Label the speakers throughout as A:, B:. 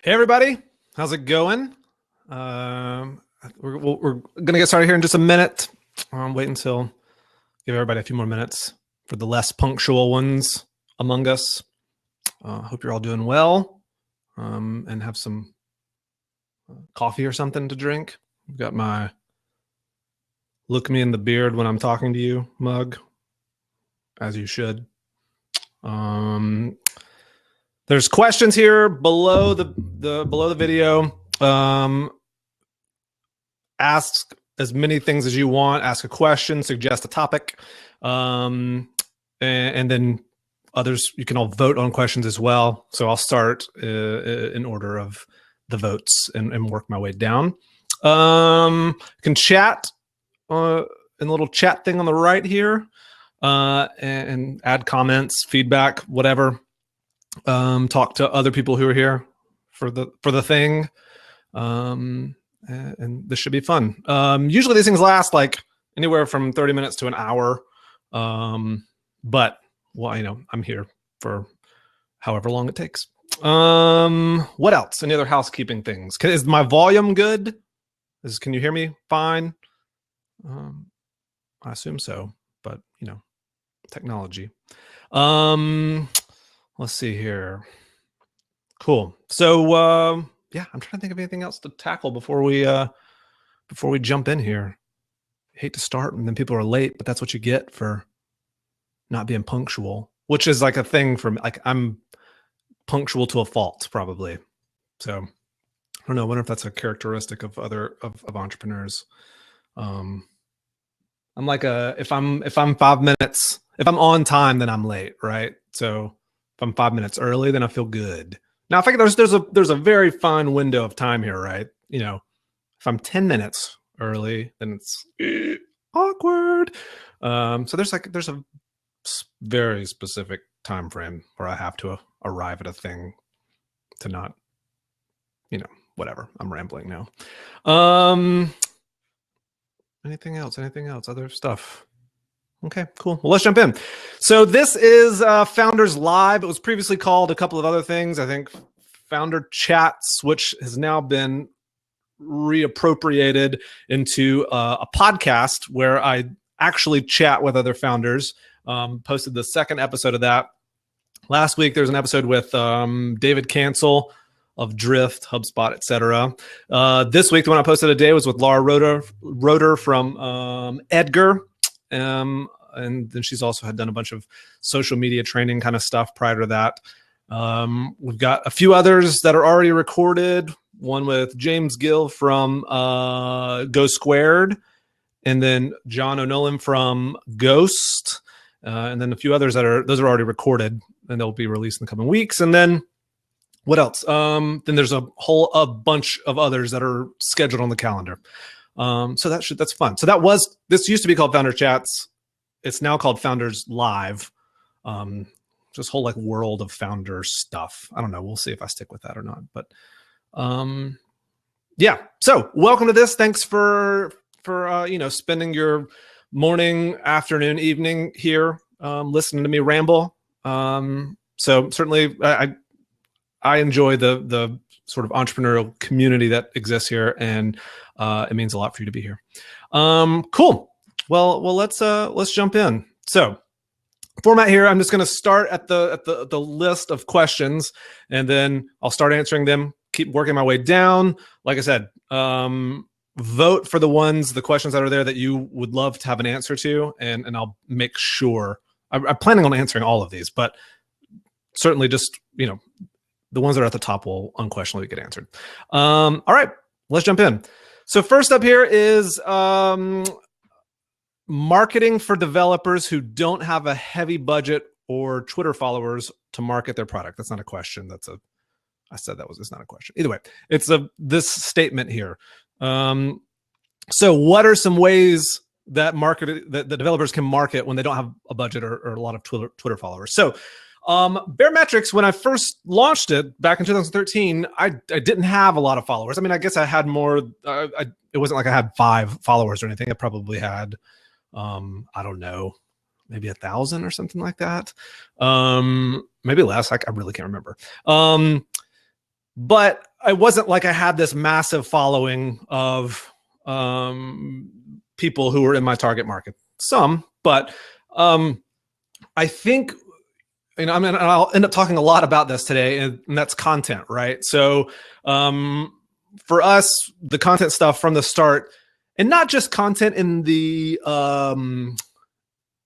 A: Hey everybody, how's it going? We're gonna get started here in just a minute. Wait until give everybody a few more minutes for the less punctual ones among us. Hope you're all doing well and have some coffee or something to drink. I've got my look me in the beard when I'm talking to you mug, as you should. There's questions here below the video. Ask as many things as you want. Ask a question, suggest a topic, and then others, you can all vote on questions as well. So I'll start in order of the votes and work my way down. You can chat in the little chat thing on the right here, and add comments, feedback, whatever. Talk to other people who are here for the thing. And this should be fun. Usually these things last like anywhere from 30 minutes to an hour. But well, I'm here for however long it takes. What else? Any other housekeeping things? Is my volume good? Can you hear me fine? I assume so, but technology. Let's see here. Cool. So yeah, I'm trying to think of anything else to tackle before we jump in here. I hate to start and then people are late, but that's what you get for not being punctual, which is like a thing for me. Like I'm punctual to a fault, probably. So I don't know. I wonder if that's a characteristic of other entrepreneurs. I'm like if I'm 5 minutes, if I'm on time, then I'm late, right? So if I'm 5 minutes early, then I feel good. Now, I think there's a very fine window of time here, right? If I'm 10 minutes early, then it's awkward. So there's a very specific time frame where I have to arrive at a thing to not, whatever. I'm rambling now. Anything else? Other stuff? Okay, cool. Well, let's jump in. So this is Founders Live. It was previously called a couple of other things. I think Founder Chats, which has now been reappropriated into a podcast where I actually chat with other founders. Posted the second episode of that. Last week, there's an episode with David Cancel of Drift, HubSpot, etc. This week, the one I posted today was with Laura Roeder from Edgar. And then she's also had done a bunch of social media training kind of stuff prior to that. We've got a few others that are already recorded. One with James Gill from Go Squared, and then John O'Nolan from Ghost, and then a few others those are already recorded and they'll be released in the coming weeks. And then what else? Then there's a bunch of others that are scheduled on the calendar. So that's fun. So this used to be called Founder Chats. It's now called Founders Live. This whole like world of founder stuff. I don't know. We'll see if I stick with that or not. But yeah. So welcome to this. Thanks for spending your morning, afternoon, evening here listening to me ramble. So certainly I enjoy the sort of entrepreneurial community that exists here, and it means a lot for you to be here. Cool. Well, let's jump in. So, format here. I'm just going to start at the list of questions, and then I'll start answering them. Keep working my way down. Like I said, vote for the questions that are there that you would love to have an answer to, and I'll make sure. I'm planning on answering all of these, but certainly just the ones that are at the top will unquestionably get answered. All right, let's jump in. So first up here is marketing for developers who don't have a heavy budget or Twitter followers to market their product. That's not a question. It's not a question. Either way, it's this statement here. So what are some ways that the developers can market when they don't have a budget or a lot of Twitter followers? So Baremetrics, when I first launched it back in 2013, I didn't have a lot of followers. I mean, I guess I had more. It wasn't like I had 5 followers or anything. I probably had, I don't know, maybe 1,000 or something like that. Maybe less. I really can't remember. But I wasn't like I had this massive following of people who were in my target market. Some, but I think, I'll end up talking a lot about this today, and that's content, right? So for us, the content stuff from the start, and not just content in the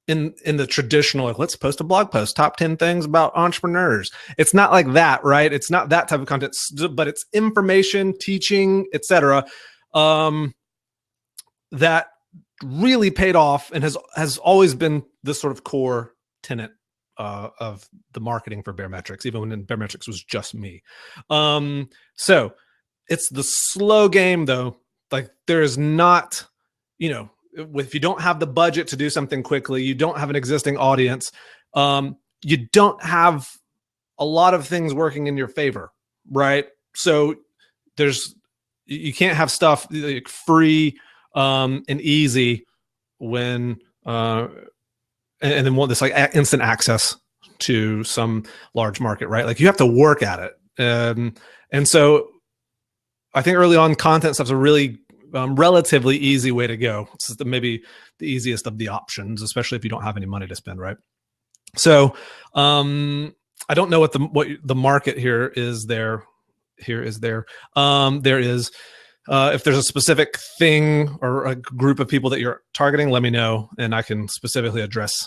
A: in the traditional, like, let's post a blog post, top 10 things about entrepreneurs. It's not like that, right? It's not that type of content, but it's information, teaching, etc. That really paid off and has always been this sort of core tenet of the marketing for Baremetrics, even when Baremetrics was just me. So it's the slow game, though. Like, there is not, if you don't have the budget to do something quickly, you don't have an existing audience, you don't have a lot of things working in your favor, right? So you can't have stuff like free and easy when and then want this like instant access to some large market, right? Like, you have to work at it. And so I think early on, content stuff's a really relatively easy way to go. It's maybe the easiest of the options, especially if you don't have any money to spend, right? So I don't know what the market here is there. There is if there's a specific thing or a group of people that you're targeting, let me know, and I can specifically address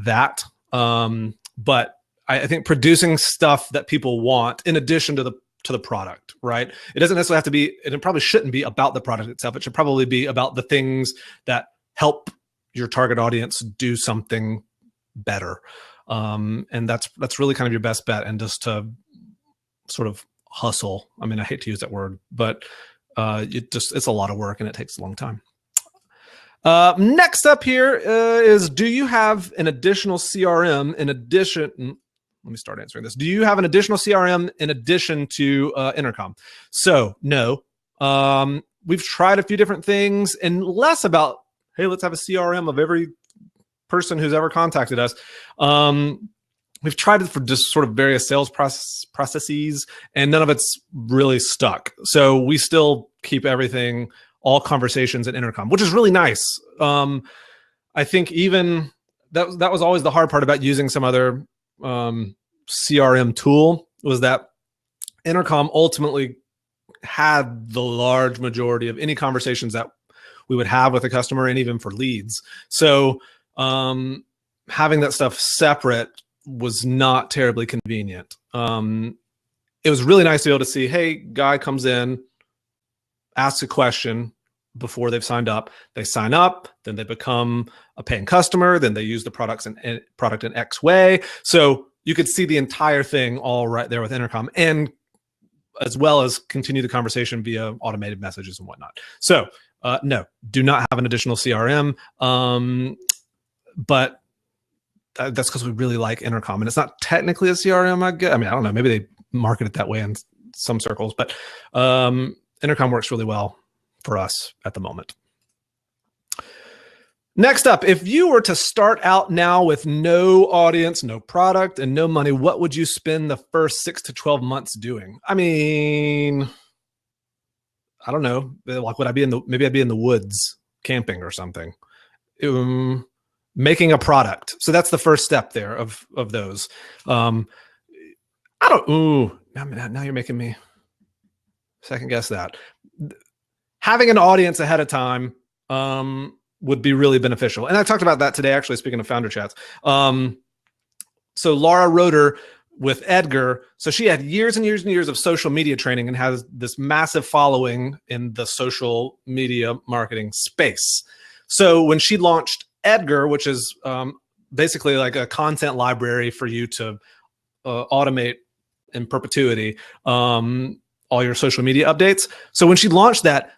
A: that. But I think producing stuff that people want in addition to the product, right? It doesn't necessarily have to be, and it probably shouldn't be about the product itself. It should probably be about the things that help your target audience do something better. And that's really kind of your best bet. And just to sort of hustle. I mean, I hate to use that word, but it's a lot of work and it takes a long time. Next up here is, do you have an additional CRM in addition? Let me start answering this. Do you have an additional CRM in addition to Intercom? So no, we've tried a few different things, and less about, hey, let's have a CRM of every person who's ever contacted us. We've tried it for just sort of various sales processes, and none of it's really stuck. So we still keep everything, all conversations in Intercom, which is really nice. I think even that was always the hard part about using some other CRM tool, was that Intercom ultimately had the large majority of any conversations that we would have with a customer, and even for leads. So having that stuff separate was not terribly convenient. It was really nice to be able to see, hey, guy comes in, asks a question before they've signed up. They sign up, then they become a paying customer, then they use the product in X way. So you could see the entire thing all right there with Intercom, and as well as continue the conversation via automated messages and whatnot. So no, do not have an additional CRM, but that's because we really like Intercom, and it's not technically a CRM. I mean, I don't know, maybe they market it that way in some circles, but Intercom works really well for us at the moment. Next up, if you were to start out now with no audience, no product, and no money, what would you spend the first 6 to 12 months doing? I mean, I don't know. Like, would I be maybe I'd be in the woods camping or something, making a product. So that's the first step there of those. Now you're making me second guess that. Having an audience ahead of time would be really beneficial. And I talked about that today, actually, speaking of founder chats. So Laura Roeder with Edgar, so she had years and years and years of social media training and has this massive following in the social media marketing space. So when she launched Edgar, which is basically like a content library for you to automate in perpetuity all your social media updates. So when she launched that,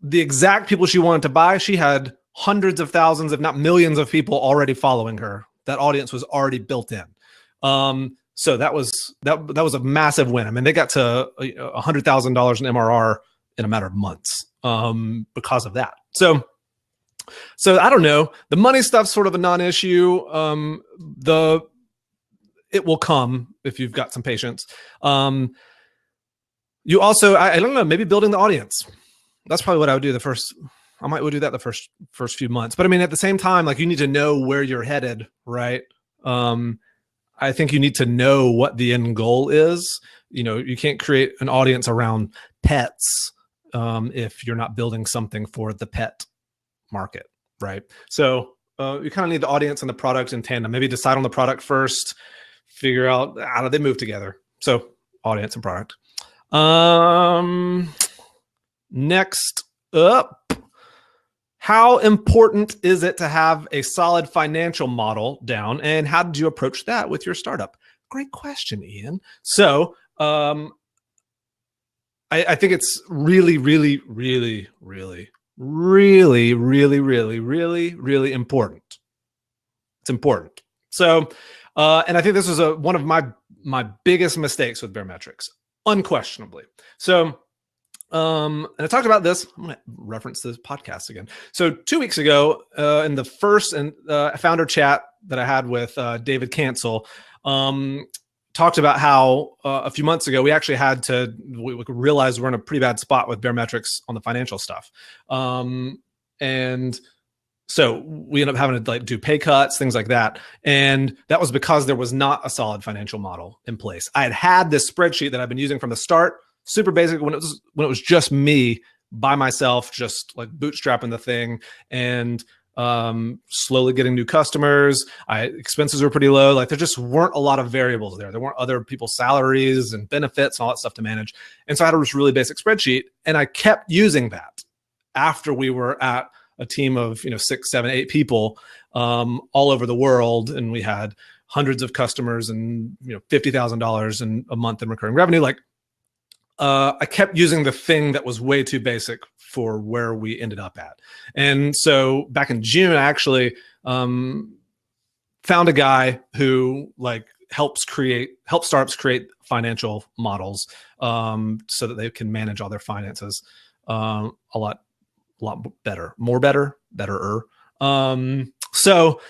A: the exact people she wanted to buy, she had hundreds of thousands, if not millions of people already following her. That audience was already built in. So that was a massive win. I mean, they got to $100,000 in MRR in a matter of months because of that. So I don't know. The money stuff's sort of a non-issue. It will come if you've got some patience. You also, I don't know, maybe building the audience. That's probably what I would do I might do that the first few months. But I mean, at the same time, like you need to know where you're headed, right? I think you need to know what the end goal is. You can't create an audience around pets if you're not building something for the pet market, right? So you kind of need the audience and the product in tandem. Maybe decide on the product first, figure out how do they move together. So audience and product. Next up, how important is it to have a solid financial model down, and how did you approach that with your startup? Great question, Ian. So I think it's really, really, really, really, really, really, really, really, really important. It's important. So, and I think this was one of my biggest mistakes with Baremetrics, unquestionably. So, and I talked about this. I'm going to reference this podcast again. So 2 weeks ago, in the first founder chat that I had with David Cancel, talked about how a few months ago we actually had to we realized we're in a pretty bad spot with Baremetrics on the financial stuff, and so we ended up having to do pay cuts, things like that, and that was because there was not a solid financial model in place. I had this spreadsheet that I've been using from the start. Super basic when it was just me by myself, just like bootstrapping the thing and slowly getting new customers. Expenses were pretty low. Like there just weren't a lot of variables there. There weren't other people's salaries and benefits and all that stuff to manage. And so I had this really basic spreadsheet, and I kept using that after we were at a team of 6, 7, 8 people all over the world, and we had hundreds of customers and $50,000 in a month in recurring revenue. Like I kept using the thing that was way too basic for where we ended up at. And so back in June, I actually found a guy who helps startups create financial models so that they can manage all their finances a lot better, betterer. So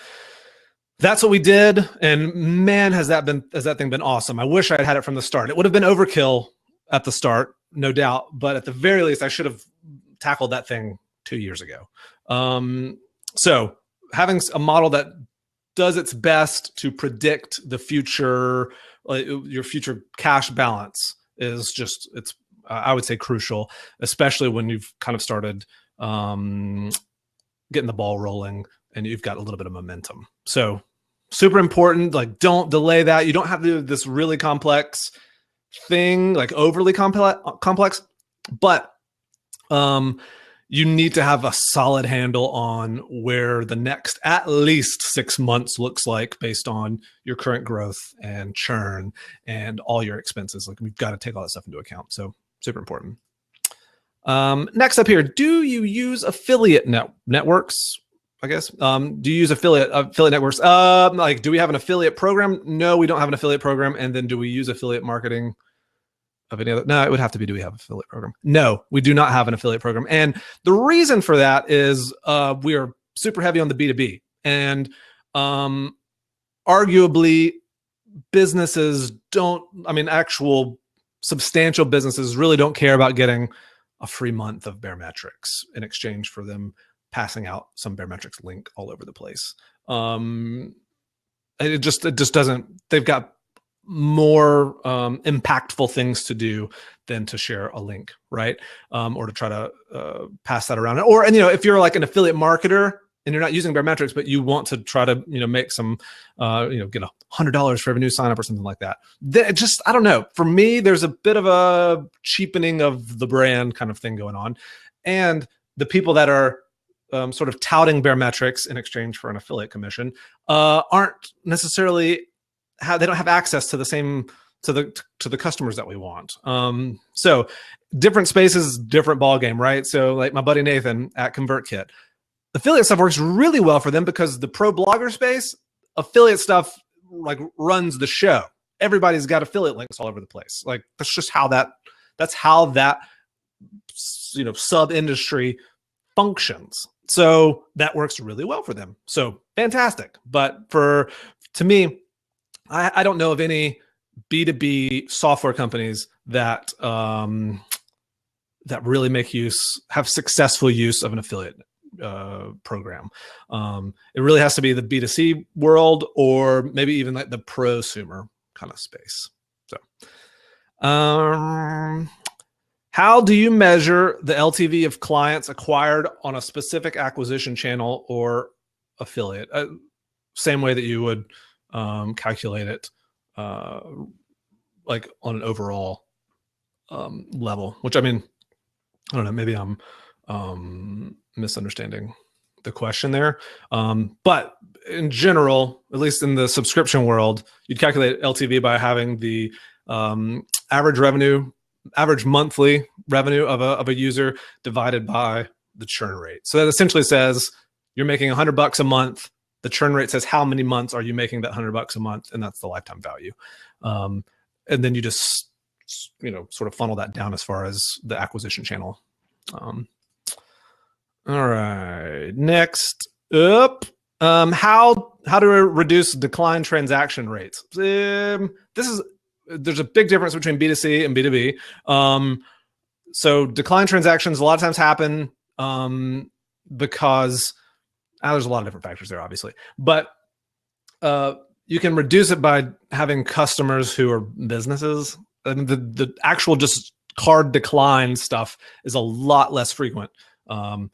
A: that's what we did. And man, has that thing been awesome. I wish I had had it from the start. It would have been overkill at the start, no doubt. But at the very least, I should have tackled that thing 2 years ago. So having a model that does its best to predict the future, your future cash balance is I would say crucial, especially when you've kind of started getting the ball rolling and you've got a little bit of momentum. So super important. Like, don't delay that. You don't have to do this really complex thing, like overly complex, but you need to have a solid handle on where the next at least 6 months looks like based on your current growth and churn and all your expenses. Like, we've got to take all that stuff into account. So super important. Next up here, do you use affiliate networks? I guess. Do you use affiliate networks? Do we have an affiliate program? No, we don't have an affiliate program. And then do we use affiliate marketing of any other? No, it would have to be, do we have an affiliate program? No, we do not have an affiliate program. And the reason for that is we are super heavy on the B2B. And arguably businesses actual substantial businesses really don't care about getting a free month of Baremetrics in exchange for them passing out some Baremetrics link all over the place. It just doesn't, they've got more impactful things to do than to share a link, right? Or to try to pass that around. Or, if you're like an affiliate marketer and you're not using Baremetrics, but you want to try to, make some, get $100 for every new sign up or something like that. I don't know. For me, there's a bit of a cheapening of the brand kind of thing going on. And the people that are sort of touting Baremetrics in exchange for an affiliate commission aren't necessarily they don't have access to the same to the customers that we want. So different spaces, different ball game, right? So like my buddy Nathan at ConvertKit, affiliate stuff works really well for them because the pro blogger space, affiliate stuff like runs the show. Everybody's got affiliate links all over the place. Like that's just how that sub industry functions. So that works really well for them. So fantastic. But to me, I don't know of any B2B software companies that that really have successful use of an affiliate program. It really has to be the B2C world, or maybe even like the prosumer kind of space. So, how do you measure the LTV of clients acquired on a specific acquisition channel or affiliate? Same way that you would calculate it, like on an overall level, which, I mean, I don't know, maybe I'm misunderstanding the question there. But in general, at least in the subscription world, you'd calculate LTV by having the average monthly revenue of a user divided by the churn rate. So that essentially says you're making $100 a month. The churn rate says how many months are you making that $100 a month, and that's the lifetime value. And then you just, sort of funnel that down as far as the acquisition channel. All right, next up, how to reduce decline transaction rates. There's a big difference between B2C and B2B. So decline transactions a lot of times happen because there's a lot of different factors there, obviously, but you can reduce it by having customers who are businesses. And the actual just card decline stuff is a lot less frequent in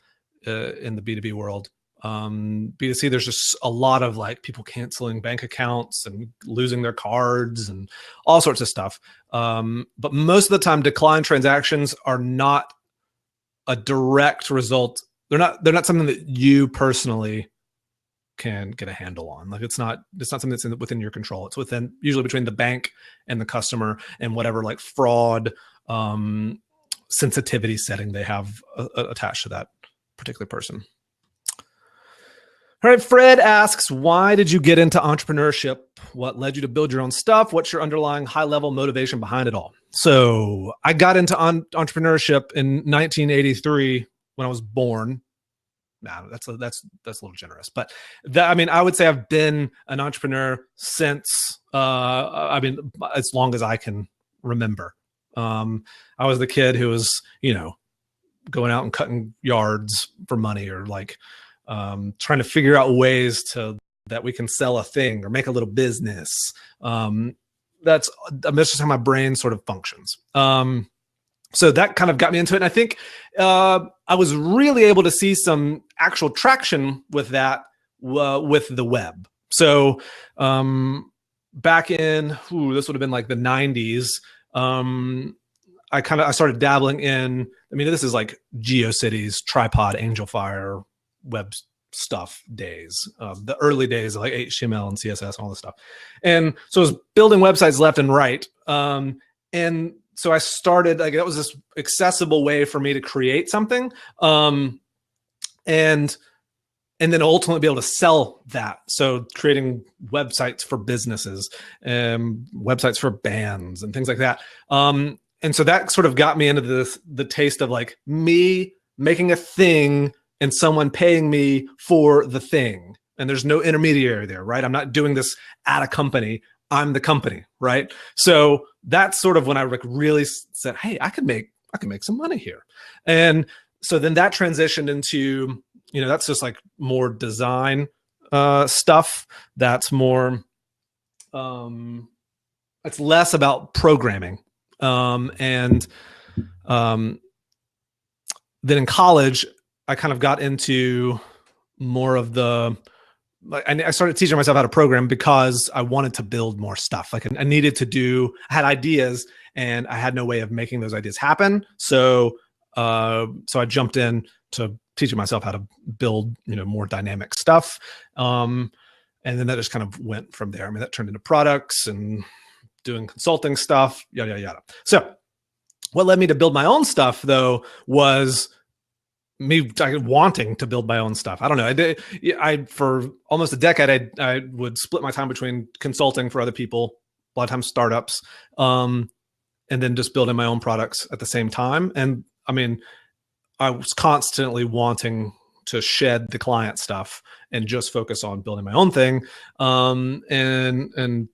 A: the B2B world. B2C, there's just a lot of like people canceling bank accounts and losing their cards and all sorts of stuff. But most of the time, decline transactions are not a direct result. They're not something that you personally can get a handle on. Like it's not something that's within your control. It's usually between the bank and the customer and whatever like fraud sensitivity setting they have attached to that particular person. All right, Fred asks, why did you get into entrepreneurship? What led you to build your own stuff? What's your underlying high-level motivation behind it all? So I got into entrepreneurship in 1983 when I was born. Nah, that's a little generous, but I would say I've been an entrepreneur since as long as I can remember. I was the kid who was, going out and cutting yards for money, or like trying to figure out ways that we can sell a thing or make a little business. That's just how my brain sort of functions. So that kind of got me into it. And I think I was really able to see some actual traction with that, with the web. So back in, this would have been like the 90s, I started dabbling in, this is like GeoCities, Tripod, AngelFire, web stuff days, the early days of like HTML and CSS and all this stuff. And so I was building websites left and right. And so I started, that was this accessible way for me to create something. And then ultimately be able to sell that. So creating websites for businesses, websites for bands and things like that. And so that sort of got me into the taste of like me making a thing and someone paying me for the thing. And there's no intermediary there, right? I'm not doing this at a company. I'm the company, right? So that's sort of when I really said, hey, I could make some money here. And so then that transitioned into, that's just like more design stuff. That's more, it's less about programming. And then in college, I kind of got into more of I started teaching myself how to program because I wanted to build more stuff. Like I had ideas and I had no way of making those ideas happen. So I jumped in to teaching myself how to build, more dynamic stuff. And then that just kind of went from there. That turned into products and doing consulting stuff, yada, yada, yada. So what led me to build my own stuff though was me wanting to build my own stuff. I don't know. For almost a decade, I would split my time between consulting for other people, a lot of times startups, and then just building my own products at the same time. And I was constantly wanting to shed the client stuff and just focus on building my own thing. And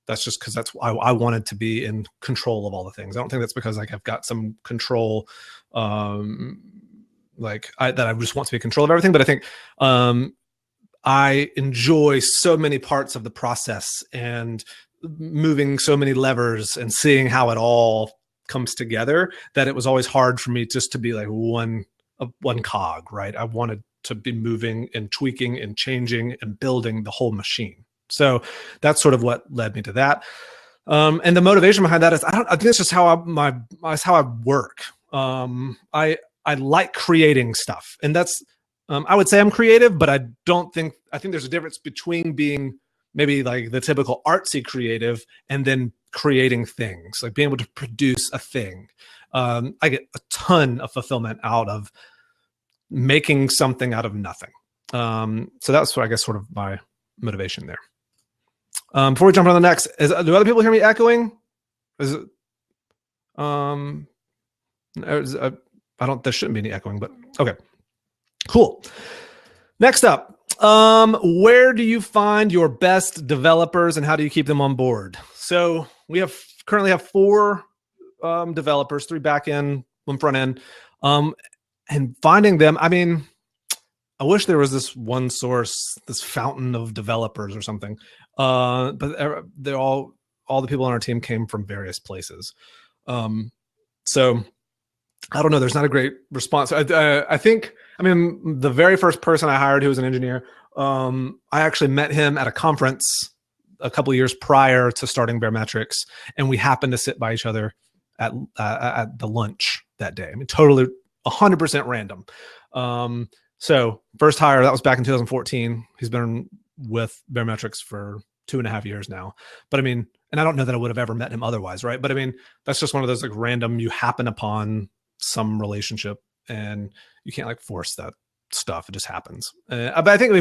A: that's just because I wanted to be in control of all the things. I don't think that's because like I've got some control, that I just want to be in control of everything. But I think I enjoy so many parts of the process and moving so many levers and seeing how it all comes together, that it was always hard for me just to be like one cog, right? I wanted to be moving and tweaking and changing and building the whole machine. So that's sort of what led me to that. And the motivation behind that is I think it's just how I work. I like creating stuff, and that's I would say I'm creative, but I think there's a difference between being maybe like the typical artsy creative and then creating things, like being able to produce a thing. I get a ton of fulfillment out of making something out of nothing. So that's what I guess sort of my motivation there. Before we jump on the next, do other people hear me echoing? Is it, there shouldn't be any echoing, but okay, cool. Next up, where do you find your best developers and how do you keep them on board? So we currently have 4 developers, 3 back end, 1 front end, and finding them. I mean, I wish there was this one source, this fountain of developers or something. But they're all the people on our team came from various places. So I don't know. There's not a great response. I think, the very first person I hired who was an engineer, I actually met him at a conference a couple of years prior to starting Baremetrics, and we happened to sit by each other at the lunch that day. Totally 100% random. So first hire, that was back in 2014. He's been with Baremetrics for 2.5 years now. But and I don't know that I would have ever met him otherwise, right? But that's just one of those like random, you happen upon some relationship and you can't like force that stuff. It just happens. But I think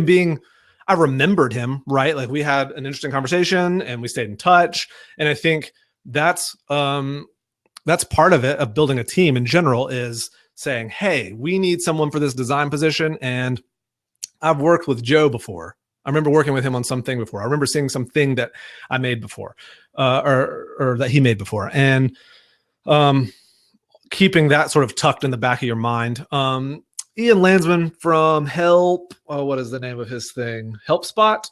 A: I remembered him, right? Like we had an interesting conversation and we stayed in touch. And I think that's part of it, of building a team in general, is saying, hey, we need someone for this design position. And I've worked with Joe before. I remember working with him on something before. I remember seeing something that I made before, or that he made before. And keeping that sort of tucked in the back of your mind. Ian Landsman from Help. Oh, what is the name of his thing? HelpSpot,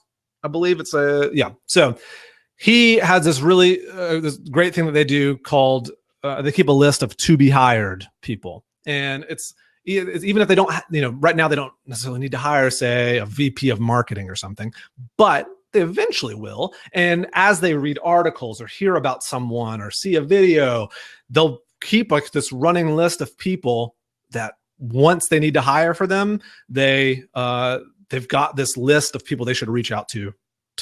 A: I believe it's yeah. So he has this really this great thing that they do called they keep a list of to be hired people. And it's even if they don't, right now they don't necessarily need to hire, say, a VP of marketing or something, but they eventually will. And as they read articles or hear about someone or see a video, they'll keep like this running list of people that once they need to hire for them, they've got this list of people they should reach out to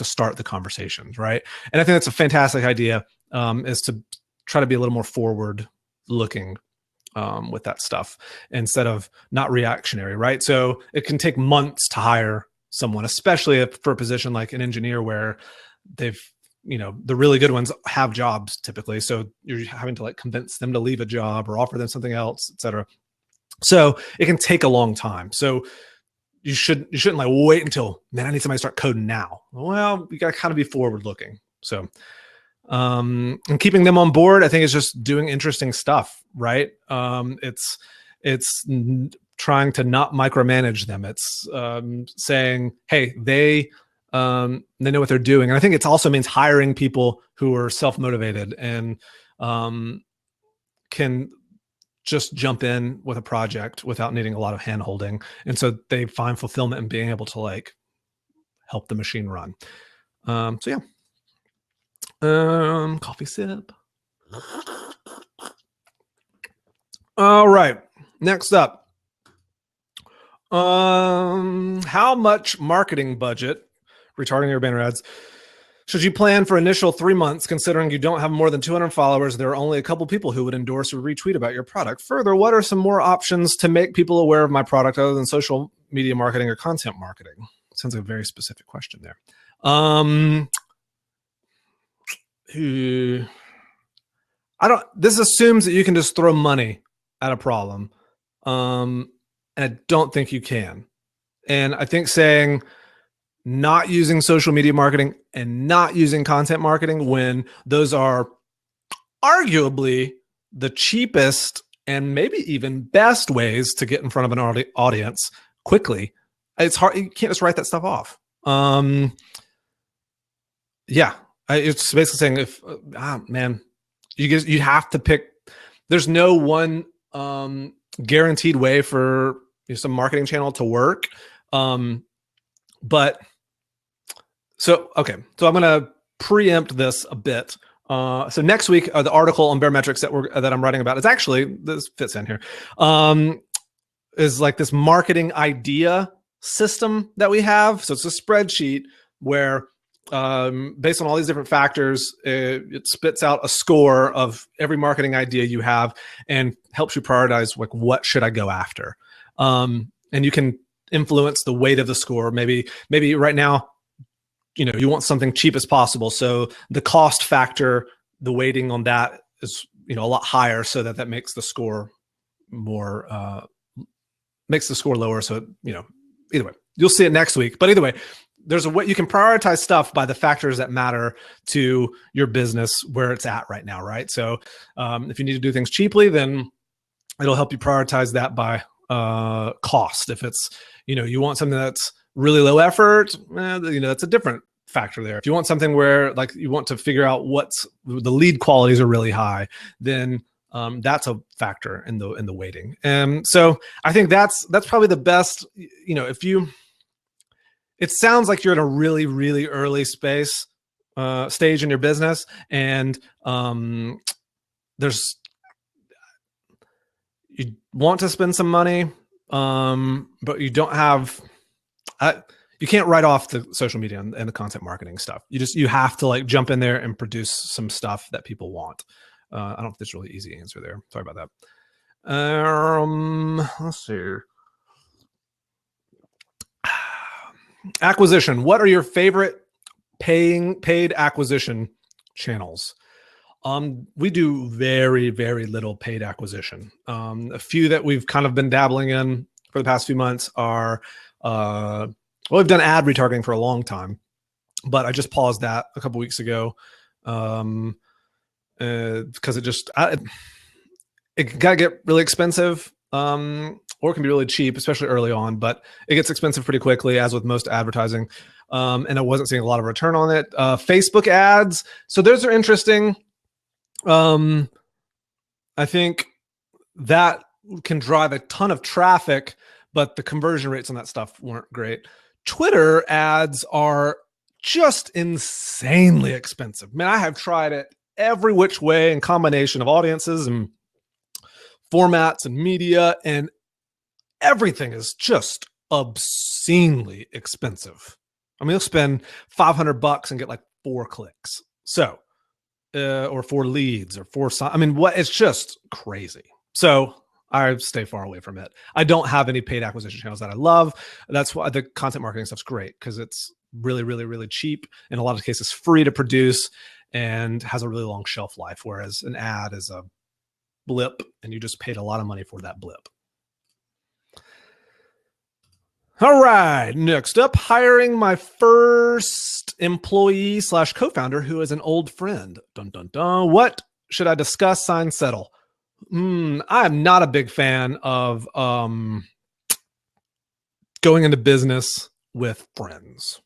A: start the conversations, right? And I think that's a fantastic idea, is to try to be a little more forward looking with that stuff instead of not reactionary, right? So it can take months to hire someone, especially for a position like an engineer where they've, the really good ones have jobs typically. So you're having to like convince them to leave a job or offer them something else, et cetera. So it can take a long time. So you shouldn't like wait until, man, I need somebody to start coding now. Well, you got to kind of be forward looking. So and keeping them on board, I think, is just doing interesting stuff, right? It's trying to not micromanage them. It's saying, hey, they know what they're doing. And I think it also means hiring people who are self-motivated and can just jump in with a project without needing a lot of hand holding. And so they find fulfillment in being able to like help the machine run. So yeah. Coffee sip. All right. Next up. How much marketing budget, retargeting your banner ads, should you plan for initial 3 months, considering you don't have more than 200 followers? There are only a couple people who would endorse or retweet about your product. Further, what are some more options to make people aware of my product other than social media marketing or content marketing? Sounds like a very specific question there. This assumes that you can just throw money at a problem. And I don't think you can. And I think saying, not using social media marketing and not using content marketing when those are arguably the cheapest and maybe even best ways to get in front of an audience quickly. It's hard. You can't just write that stuff off. It's basically saying if, man, you have to pick. There's no one guaranteed way for some marketing channel to work. I'm going to preempt this a bit. So next week, the article on barometrics that I'm writing about is actually, this fits in here, is like this marketing idea system that we have. So it's a spreadsheet where based on all these different factors, it spits out a score of every marketing idea you have and helps you prioritize like what should I go after. And you can influence the weight of the score. Maybe right now, you want something cheap as possible. So the cost factor, the weighting on that is, a lot higher, so that makes the score more, makes the score lower. So, either way, you'll see it next week. But either way, there's a way you can prioritize stuff by the factors that matter to your business where it's at right now, right? So if you need to do things cheaply, then it'll help you prioritize that by cost. If it's, you want something that's really low effort, that's a different factor there. If you want something where like you want to figure out what's the lead qualities are really high, then that's a factor in the weighting. So I think that's probably the best. It sounds like you're in a really, really early stage in your business, and you want to spend some money, but you don't have. You can't write off the social media and the content marketing stuff. You have to like jump in there and produce some stuff that people want. I don't know if there's a really easy answer there. Sorry about that. Let's see. Acquisition. What are your favorite paid acquisition channels? We do very, very little paid acquisition. A few that we've kind of been dabbling in for the past few months are, we've done ad retargeting for a long time, but I just paused that a couple weeks ago because it got to get really expensive, or it can be really cheap, especially early on, but it gets expensive pretty quickly, as with most advertising. And I wasn't seeing a lot of return on it. Facebook ads. So those are interesting. I think that can drive a ton of traffic, but the conversion rates on that stuff weren't great. Twitter ads are just insanely expensive. Man, I have tried it every which way in combination of audiences and formats and media, and everything is just obscenely expensive. I mean, you'll spend $500 and get like 4 clicks. So, or 4 leads or 4, it's just crazy. So I stay far away from it. I don't have any paid acquisition channels that I love. That's why the content marketing stuff's great, because it's really, really, really cheap. In a lot of cases, free to produce and has a really long shelf life. Whereas an ad is a blip, and you just paid a lot of money for that blip. All right, next up, hiring my first employee / co-founder who is an old friend. Dun, dun, dun. What should I discuss, sign, settle? I am not a big fan of going into business with friends.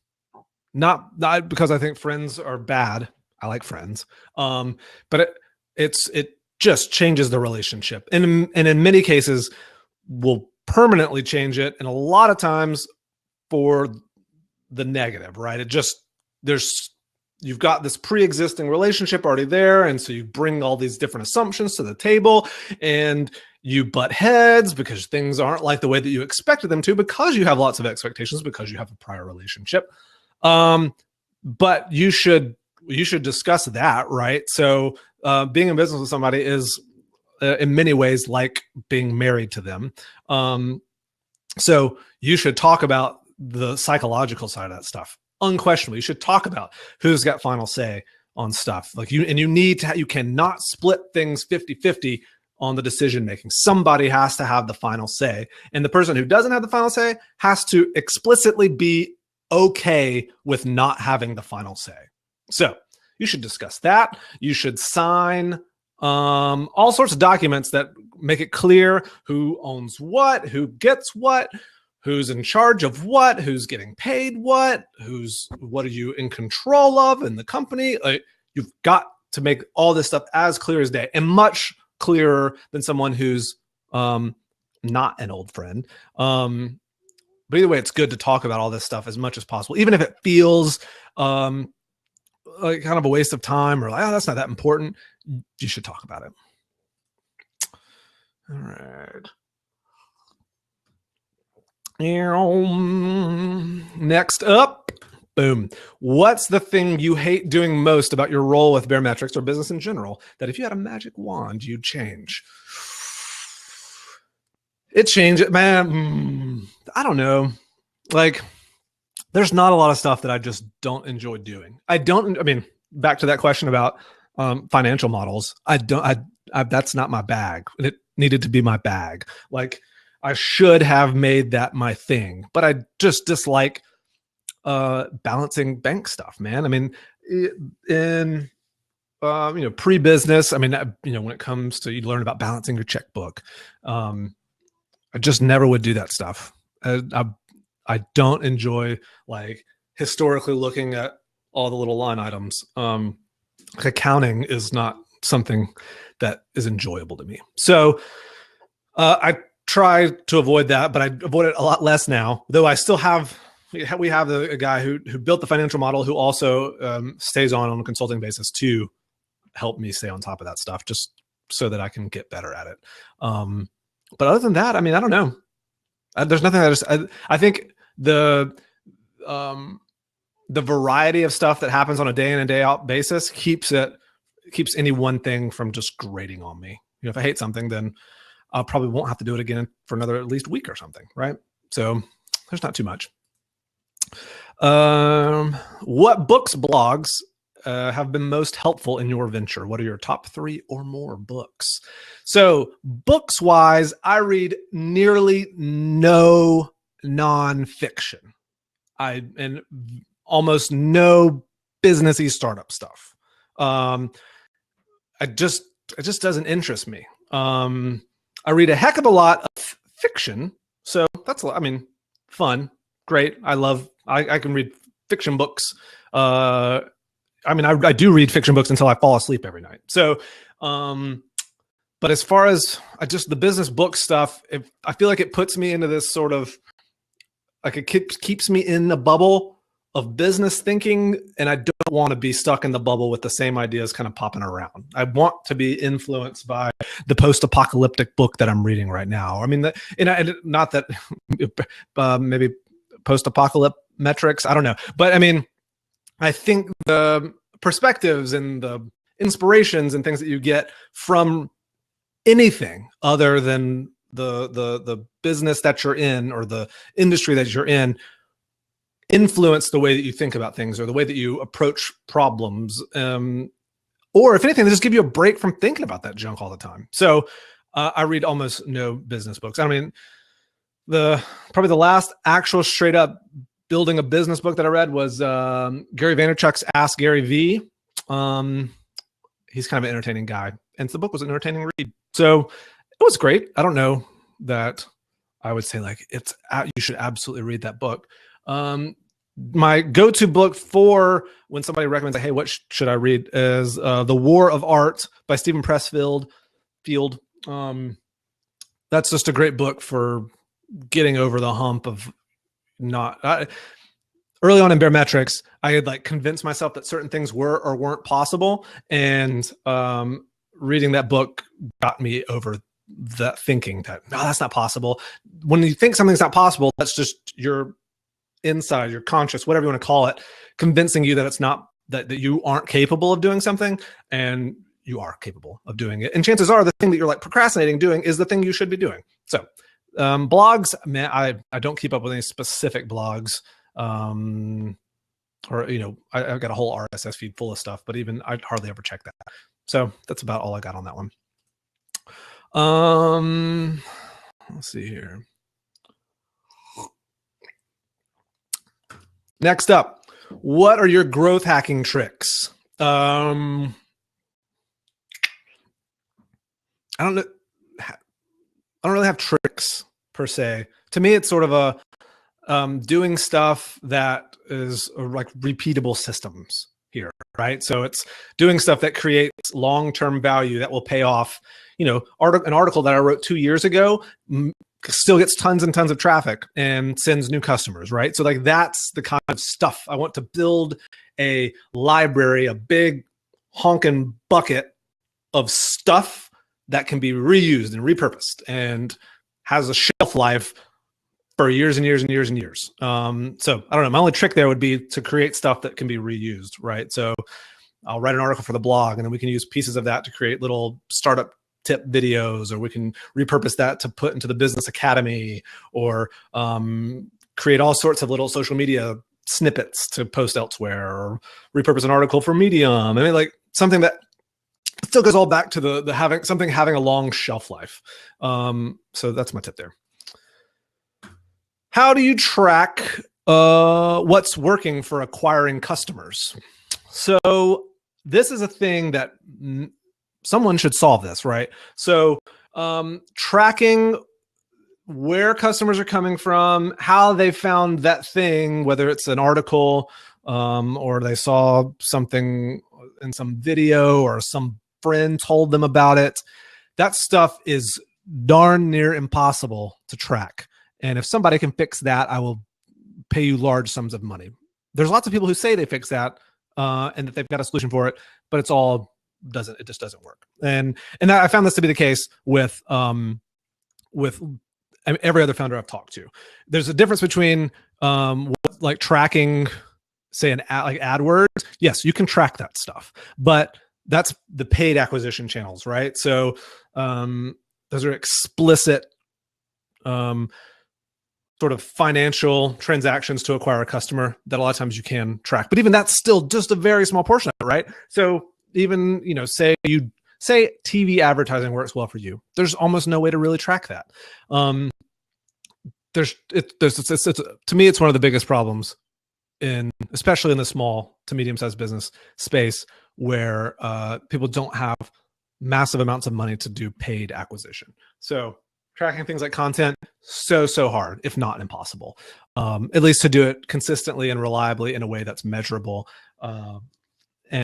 A: Not because I think friends are bad. I like friends. But it just changes the relationship. And in many cases will permanently change it. And a lot of times for the negative, right? You've got this pre-existing relationship already there. And so you bring all these different assumptions to the table and you butt heads because things aren't like the way that you expected them to, because you have lots of expectations, because you have a prior relationship. But you should discuss that, right? So being in business with somebody is in many ways like being married to them. So you should talk about the psychological side of that stuff. Unquestionably, you should talk about who's got final say on stuff. You cannot split things 50-50 on the decision making. Somebody has to have the final say. And the person who doesn't have the final say has to explicitly be okay with not having the final say. So you should discuss that. You should sign all sorts of documents that make it clear who owns what, who gets what, who's in charge of what, who's getting paid what are you in control of in the company. You've got to make all this stuff as clear as day, and much clearer than someone who's not an old friend. But either way, it's good to talk about all this stuff as much as possible, even if it feels like kind of a waste of time, or like, oh, that's not that important. You should talk about it. All right. Next up, boom. What's the thing you hate doing most about your role with Baremetrics or business in general that if you had a magic wand, you'd change? It changed it, man. I don't know. Like, there's not a lot of stuff that I just don't enjoy doing. I mean, back to that question about financial models. That's not my bag. It needed to be my bag. Like, I should have made that my thing, but I just dislike balancing bank stuff, man. I mean, in pre-business, I mean, when it comes to, you learn about balancing your checkbook. I just never would do that stuff. I don't enjoy like historically looking at all the little line items. Accounting is not something that is enjoyable to me. So I try to avoid that, but I avoid it a lot less now. Though I still have, we have a guy who built the financial model who also stays on a consulting basis to help me stay on top of that stuff, just so that I can get better at it. But other than that, I mean, I don't know. There's nothing that I think the variety of stuff that happens on a day in and day out basis keeps any one thing from just grating on me. If I hate something, then I probably won't have to do it again for another at least week or something, right? So there's not too much. What books, blogs have been most helpful in your venture? What are your top 3 or more books? So books wise, I read nearly no nonfiction. And almost no businessy startup stuff. It just doesn't interest me. I read a heck of a lot of fiction. So that's, I mean, fun, great. I can read fiction books. I mean, I do read fiction books until I fall asleep every night. So, but as far as the business book stuff, I feel like it puts me into this sort of, like, it keeps me in the bubble of business thinking, and I don't want to be stuck in the bubble with the same ideas kind of popping around. I want to be influenced by the post-apocalyptic book that I'm reading right now. I mean, not that maybe post-apocalyptic metrics, I don't know. But I mean, I think the perspectives and the inspirations and things that you get from anything other than the business that you're in or the industry that you're in influence the way that you think about things or the way that you approach problems. Or if anything, they just give you a break from thinking about that junk all the time. So I read almost no business books. I mean, probably the last actual straight up building a business book that I read was Gary Vaynerchuk's Ask Gary V. He's kind of an entertaining guy, and the book was an entertaining read. So it was great. I don't know that I would say like you should absolutely read that book. My go-to book for when somebody recommends, like, hey, what should I read, is The War of Art by Stephen Pressfield. That's just a great book for getting over the hump of early on in Baremetrics, I had like convinced myself that certain things were or weren't possible. And reading that book got me over that thinking that, no, that's not possible. When you think something's not possible, that's just your inside, your conscious, whatever you want to call it, convincing you that it's not, that you aren't capable of doing something, and you are capable of doing it. And chances are the thing that you're like procrastinating doing is the thing you should be doing. So blogs, man, I don't keep up with any specific blogs. Or, I've got a whole RSS feed full of stuff, but even I hardly ever check that. So that's about all I got on that one. Let's see here. Next up, what are your growth hacking tricks? I don't know. I don't really have tricks per se. To me, it's sort of a doing stuff that is like repeatable systems here, right? So it's doing stuff that creates long-term value that will pay off. You know, an article that I wrote 2 years ago still gets tons and tons of traffic and sends new customers, right? So like that's the kind of stuff I want to build, a library, a big honking bucket of stuff that can be reused and repurposed and has a shelf life for years and years and years and years. So I don't know. My only trick there would be to create stuff that can be reused, right? So I'll write an article for the blog, and then we can use pieces of that to create little startup tip videos, or we can repurpose that to put into the business academy, or create all sorts of little social media snippets to post elsewhere, or repurpose an article for Medium. I mean, like something that still goes all back to the having a long shelf life. So that's my tip there. How do you track what's working for acquiring customers? So this is a thing that someone should solve this, right? So tracking where customers are coming from, how they found that thing, whether it's an article or they saw something in some video or some friend told them about it. That stuff is darn near impossible to track. And if somebody can fix that, I will pay you large sums of money. There's lots of people who say they fix that and that they've got a solution for it, but it just doesn't work. And I found this to be the case with every other founder I've talked to. There's a difference between like tracking, say like AdWords. Yes, you can track that stuff, but that's the paid acquisition channels, right? So those are explicit sort of financial transactions to acquire a customer that a lot of times you can track. But even that's still just a very small portion of it, right? So even, say TV advertising works well for you, there's almost no way to really track that. To me, it's one of the biggest problems especially in the small to medium-sized business space, where people don't have massive amounts of money to do paid acquisition. So tracking things like content, so hard, if not impossible, at least to do it consistently and reliably in a way that's measurable, and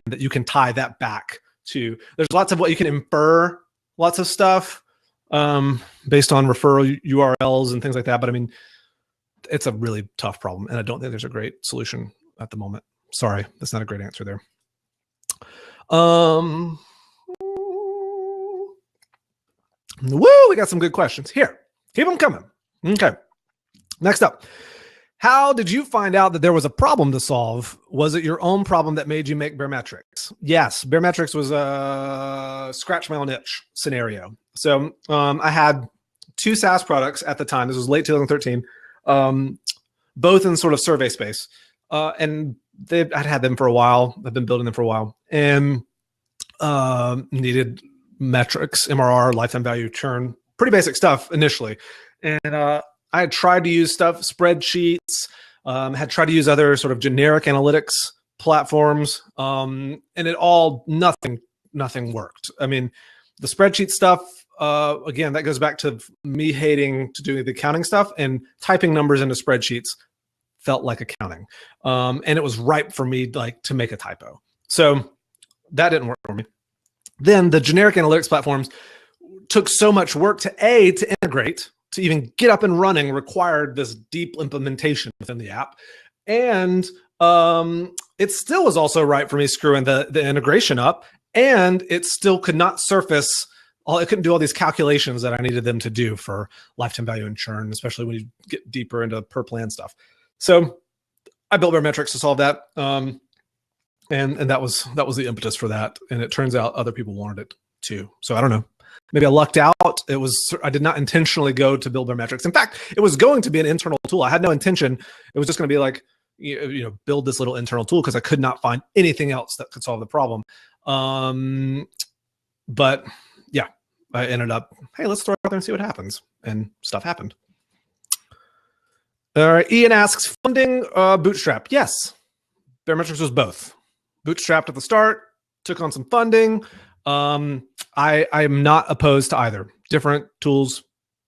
A: that you can tie that back to. There's lots of what you can infer, lots of stuff based on referral URLs and things like that. But I mean, it's a really tough problem, and I don't think there's a great solution at the moment. Sorry, that's not a great answer there. Woo, we got some good questions here. Keep them coming. Okay. Next up, how did you find out that there was a problem to solve? Was it your own problem that made you make Baremetrics? Yes, Baremetrics was a scratch my own itch scenario. So I had 2 SaaS products at the time. This was late 2013, both in sort of survey space. And I'd had them for a while. I've been building them for a while, and needed metrics, MRR, lifetime value, churn, pretty basic stuff initially. And I had tried to use spreadsheets, had tried to use other sort of generic analytics platforms, and nothing worked. I mean, the spreadsheet stuff, again, that goes back to me hating to do the accounting stuff, and typing numbers into spreadsheets felt like accounting. And it was ripe for me to make a typo. So that didn't work for me. Then the generic analytics platforms took so much work to integrate, to even get up and running, required this deep implementation within the app. And it still was also ripe for me screwing the integration up, and it still could not surface it couldn't do all these calculations that I needed them to do for lifetime value and churn, especially when you get deeper into per plan stuff. So I built Baremetrics to solve that. And that was the impetus for that. And it turns out other people wanted it too. So I don't know. Maybe I lucked out. I did not intentionally go to build Baremetrics. In fact, it was going to be an internal tool. I had no intention. It was just going to be like, build this little internal tool, because I could not find anything else that could solve the problem. But yeah, I ended up, hey, let's throw it out there and see what happens. And stuff happened. Ian asks, funding Bootstrap? Yes. Barometrics was both. Bootstrapped at the start, took on some funding. I am not opposed to either. Different tools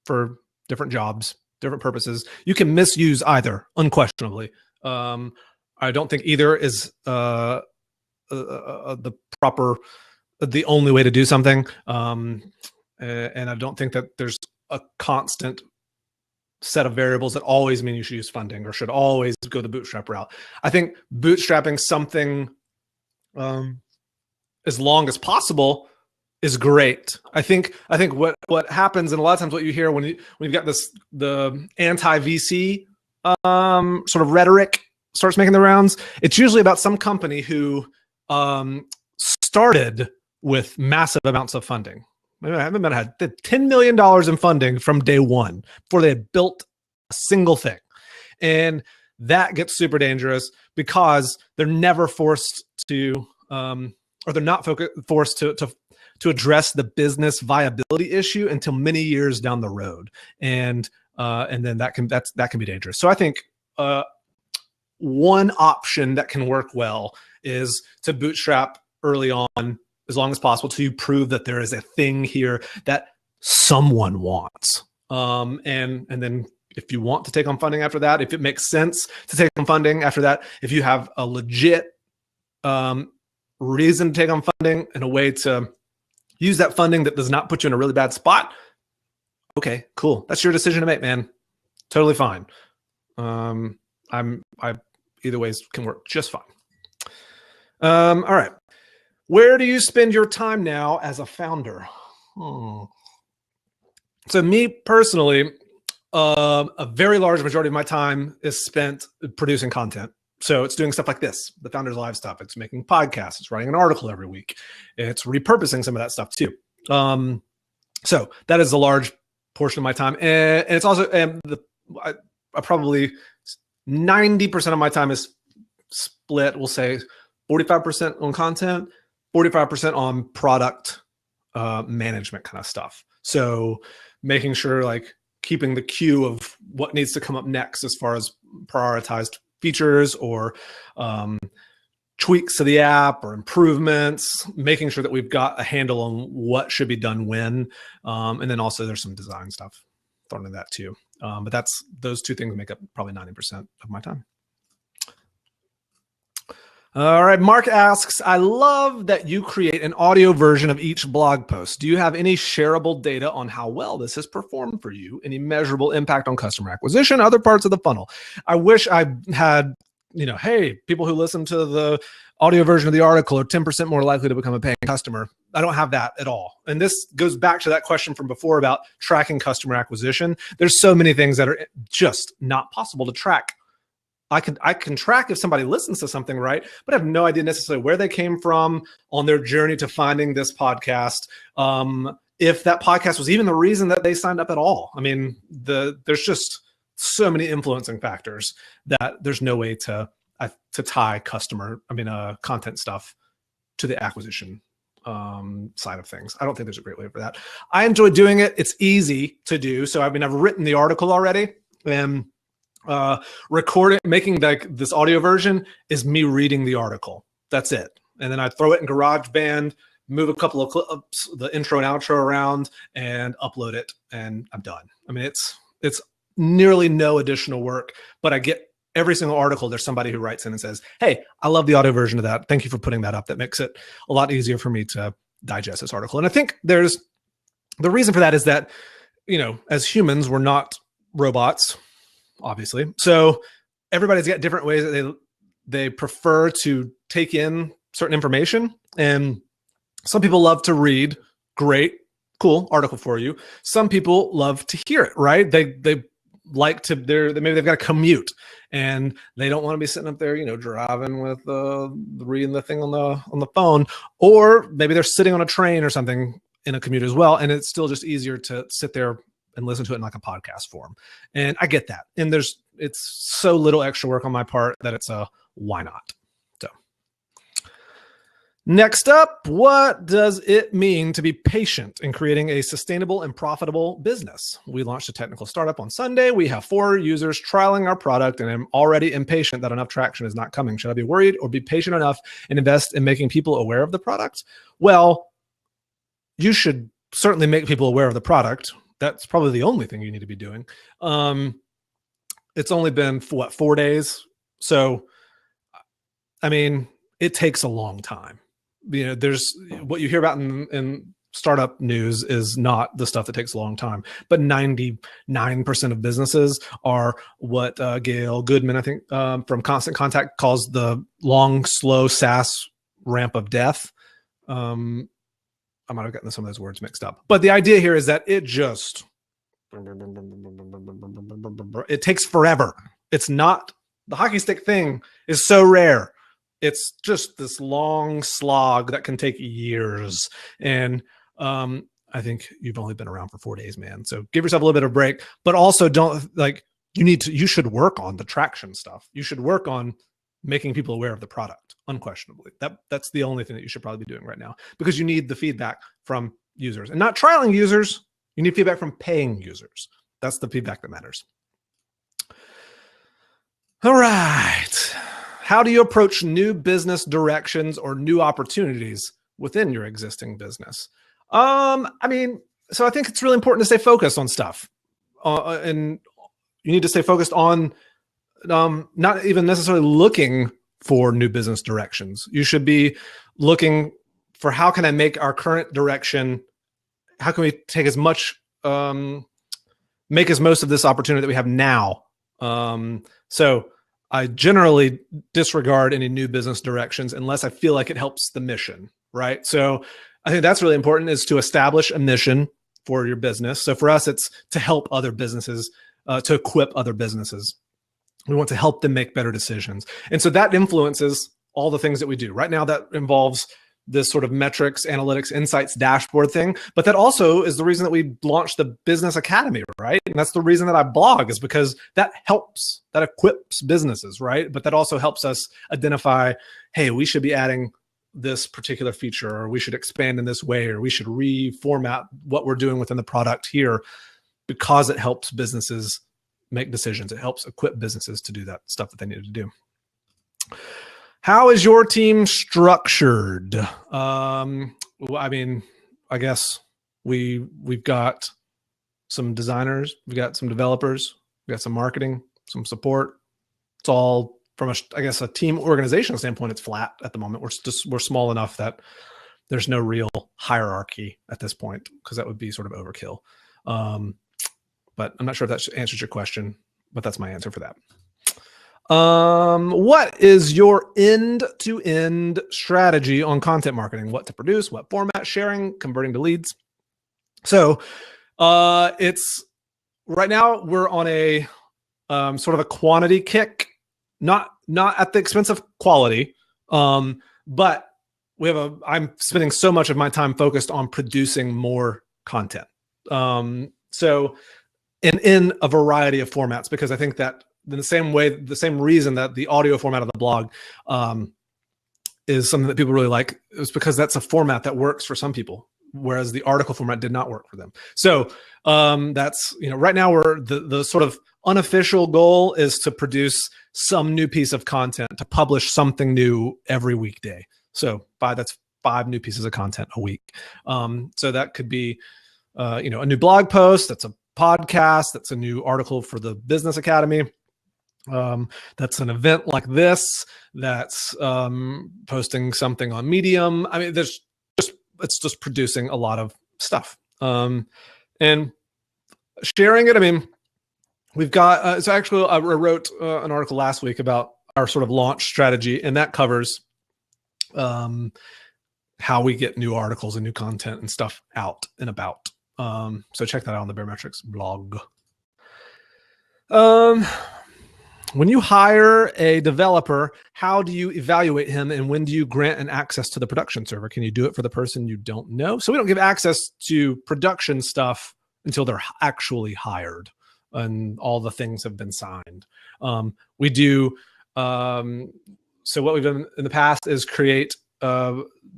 A: for different jobs, different purposes. You can misuse either, unquestionably. I don't think either is the only way to do something. And I don't think that there's a constant set of variables that always mean you should use funding or should always go the bootstrap route. I think bootstrapping something as long as possible is great. I think what happens, and a lot of times what you hear when you've got the anti-VC sort of rhetoric starts making the rounds, it's usually about some company who started with massive amounts of funding. I haven't had $10 million in funding from day one before they had built a single thing. And that gets super dangerous because they're never forced to, or they're not forced to address the business viability issue until many years down the road. And then that can be dangerous. So I think one option that can work well is to bootstrap early on, as long as possible, till you prove that there is a thing here that someone wants. And then if you want to take on funding after that, if it makes sense to take on funding after that, if you have a legit reason to take on funding and a way to use that funding that does not put you in a really bad spot, okay, cool. That's your decision to make, man. Totally fine. Either ways can work just fine. All right. Where do you spend your time now as a founder? So me personally, a very large majority of my time is spent producing content. So it's doing stuff like this, the Founders Live stuff. It's making podcasts. It's writing an article every week. It's repurposing some of that stuff too. So that is a large portion of my time. And it's also, I probably 90% of my time is split, we'll say 45% on content, 45% on product management kind of stuff. So making sure, like, keeping the queue of what needs to come up next as far as prioritized features or tweaks to the app or improvements, making sure that we've got a handle on what should be done when. And then also there's some design stuff thrown in that too. But those two things make up probably 90% of my time. All right, Mark asks, I love that you create an audio version of each blog post. Do you have any shareable data on how well this has performed for you? Any measurable impact on customer acquisition, other parts of the funnel? I wish I had, hey, people who listen to the audio version of the article are 10% more likely to become a paying customer. I don't have that at all. And this goes back to that question from before about tracking customer acquisition. There's so many things that are just not possible to track. I can track if somebody listens to something, right? But I have no idea necessarily where they came from on their journey to finding this podcast. If that podcast was even the reason that they signed up at all. I mean, there's just so many influencing factors that there's no way to tie content stuff to the acquisition side of things. I don't think there's a great way for that. I enjoy doing it. It's easy to do. So I've written the article already, and making this audio version is me reading the article. That's it. And then I throw it in GarageBand, move a couple of clips, the intro and outro around, and upload it, and I'm done. I mean, it's nearly no additional work, but I get every single article, there's somebody who writes in and says, hey, I love the audio version of that. Thank you for putting that up. That makes it a lot easier for me to digest this article. And I think the reason for that is that, as humans, we're not robots, obviously. So everybody's got different ways that they prefer to take in certain information. And some people love to read. Great, cool article for you. Some people love to hear it, right? They like to, maybe they've got a commute and they don't want to be sitting up there, driving with reading the thing on the phone, or maybe they're sitting on a train or something in a commute as well. And it's still just easier to sit there and listen to it in like a podcast form. And I get that. And it's so little extra work on my part that it's why not? So Next up, what does it mean to be patient in creating a sustainable and profitable business? We launched a technical startup on Sunday. We have 4 users trialing our product, and I'm already impatient that enough traction is not coming. Should I be worried or be patient enough and invest in making people aware of the product? Well, you should certainly make people aware of the product. That's probably the only thing you need to be doing. It's only been, 4 days? So, I mean, it takes a long time. There's what you hear about in startup news is not the stuff that takes a long time, but 99% of businesses are what Gail Goodman, I think, from Constant Contact calls the long, slow SaaS ramp of death. I might have gotten some of those words mixed up, but the idea here is that it takes forever. It's not, the hockey stick thing is so rare. It's just this long slog that can take years. And I think you've only been around for 4 days, man. So give yourself a little bit of a break, but also don't you should work on the traction stuff. You should work on making people aware of the product, unquestionably. That's the only thing that you should probably be doing right now, because you need the feedback from users, and not trialing users. You need feedback from paying users. That's the feedback that matters. All right. How do you approach new business directions or new opportunities within your existing business? So I think it's really important to stay focused on stuff. And you need to stay focused on not even necessarily looking for new business directions. You should be looking for, how can I make our current direction, how can we take as much, make as most of this opportunity that we have now? So I generally disregard any new business directions unless I feel like it helps the mission, right? So I think that's really important, is to establish a mission for your business. So for us, it's to help other businesses, to equip other businesses. We want to help them make better decisions. And so that influences all the things that we do. Right now, that involves this sort of metrics, analytics, insights, dashboard thing. But that also is the reason that we launched the Business Academy, right? And that's the reason that I blog, is because that helps, that equips businesses, right? But that also helps us identify, hey, we should be adding this particular feature, or we should expand in this way, or we should reformat what we're doing within the product here, because it helps businesses make decisions. It helps equip businesses to do that stuff that they need to do. How is your team structured? I guess we've got some designers, we've got some developers, we've got some marketing, some support. It's all from a team organization standpoint. It's flat at the moment. We're small enough that there's no real hierarchy at this point, because that would be sort of overkill. But I'm not sure if that answers your question, but that's my answer for that. What is your end-to-end strategy on content marketing? What to produce, what format, sharing, converting to leads? So it's right now we're on a sort of a quantity kick, not at the expense of quality, but I'm spending so much of my time focused on producing more content. So in a variety of formats, because I think that in the same reason that the audio format of the blog is something that people really like, is because that's a format that works for some people, whereas the article format did not work for them. So that's, right now we're the sort of unofficial goal is to produce some new piece of content, to publish something new every weekday. So that's 5 new pieces of content a week. So that could be a new blog post, that's a podcast, that's a new article for the Business Academy. That's an event like this, that's posting something on Medium. I mean, it's just producing a lot of stuff. And sharing it, I mean, we've got, so actually I wrote an article last week about our sort of launch strategy, and that covers how we get new articles and new content and stuff out and about. So check that out on the Baremetrics blog. When you hire a developer, how do you evaluate him, and when do you grant an access to the production server? Can you do it for the person you don't know? So we don't give access to production stuff until they're actually hired and all the things have been signed. We do. So what we've done in the past is create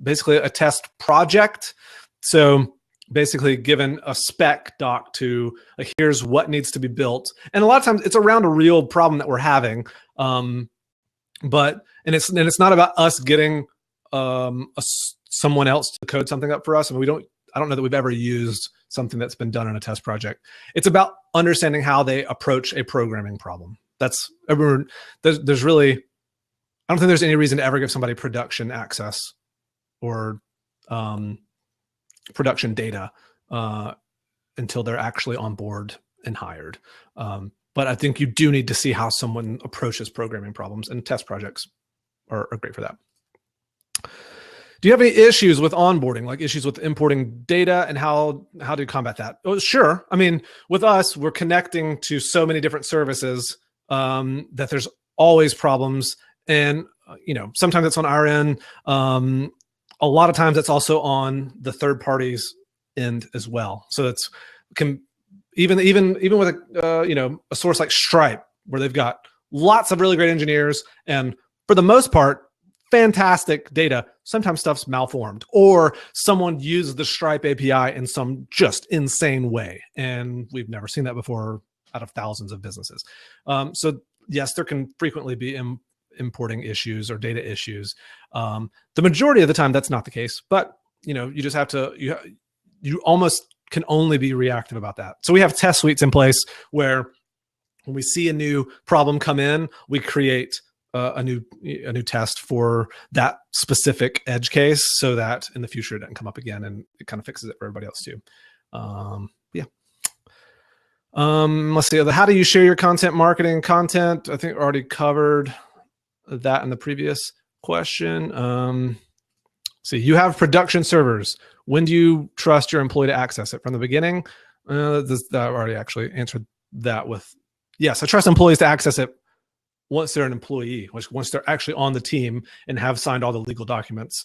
A: basically a test project. So basically given a spec doc to like, here's what needs to be built. And a lot of times it's around a real problem that we're having. But it's not about us getting someone else to code something up for us. I mean, I don't know that we've ever used something that's been done in a test project. It's about understanding how they approach a programming problem. There's really, I don't think there's any reason to ever give somebody production access or production data until they're actually on board and hired. But I think you do need to see how someone approaches programming problems, and test projects are great for that. Do you have any issues with onboarding, like issues with importing data, and how do you combat that? Oh, sure. I mean, with us, we're connecting to so many different services that there's always problems. And, sometimes it's on our end. A lot of times it's also on the third party's end as well. So even with a source like Stripe, where they've got lots of really great engineers, and for the most part, fantastic data, sometimes stuff's malformed, or someone used the Stripe API in some just insane way. And we've never seen that before out of thousands of businesses. So yes, there can frequently be importing issues or data issues. The majority of the time, that's not the case, but you just have to, you almost can only be reactive about that. So we have test suites in place where when we see a new problem come in, we create a new test for that specific edge case, so that in the future it doesn't come up again, and it kind of fixes it for everybody else too. Yeah. Let's see. How do you share your content marketing content? I think we already covered that in the previous question. So you have production servers. When do you trust your employee to access it? From the beginning? I already actually answered that with, yes, I trust employees to access it once they're an employee, once they're actually on the team and have signed all the legal documents.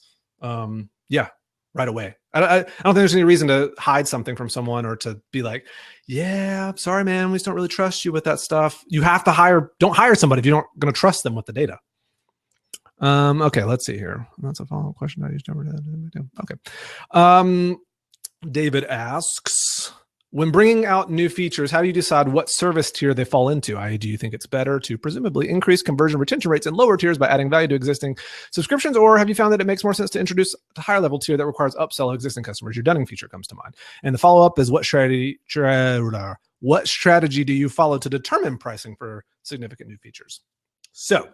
A: Yeah, right away. I don't think there's any reason to hide something from someone or to be like, yeah, I'm sorry, man, we just don't really trust you with that stuff. You have to don't hire somebody if you're not going to trust them with the data. Okay, let's see here. That's a follow-up question. I used to. Okay. David asks, when bringing out new features, how do you decide what service tier they fall into? I.e., do you think it's better to presumably increase conversion retention rates in lower tiers by adding value to existing subscriptions, or have you found that it makes more sense to introduce a higher level tier that requires upsell of existing customers? Your Dunning feature comes to mind. And the follow-up is, what strategy do you follow to determine pricing for significant new features? So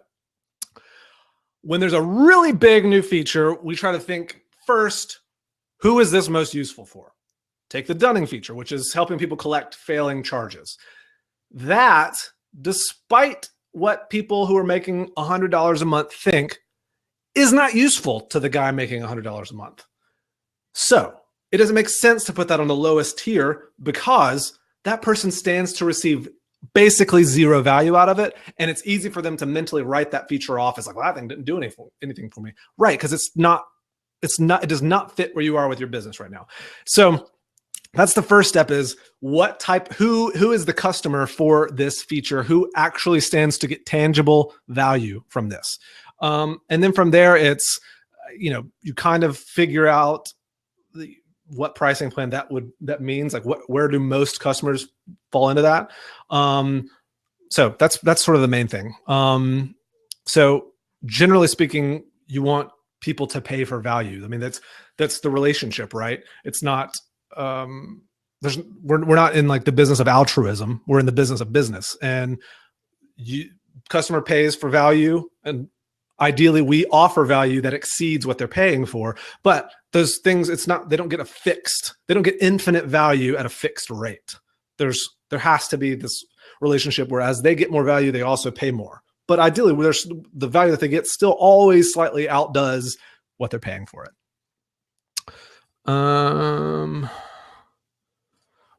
A: when there's a really big new feature, we try to think first, who is this most useful for? Take the Dunning feature, which is helping people collect failing charges. That, despite what people who are making $100 a month think, is not useful to the guy making $100 a month. So it doesn't make sense to put that on the lowest tier, because that person stands to receive basically zero value out of it. And it's easy for them to mentally write that feature off as like, well, that thing didn't do anything for me. Right. Because it does not fit where you are with your business right now. So that's the first step, is who is the customer for this feature? Who actually stands to get tangible value from this? And then from there, it's, you kind of figure out what pricing plan that means, like where do most customers fall into that? So that's sort of the main thing. So generally speaking, you want people to pay for value. I mean, that's the relationship, right? It's not, we're not in like the business of altruism. We're in the business of business, and customer pays for value, and ideally we offer value that exceeds what they're paying for. But those things, they don't get infinite value at a fixed rate. There has to be this relationship where as they get more value, they also pay more. But ideally, the value that they get still always slightly outdoes what they're paying for it.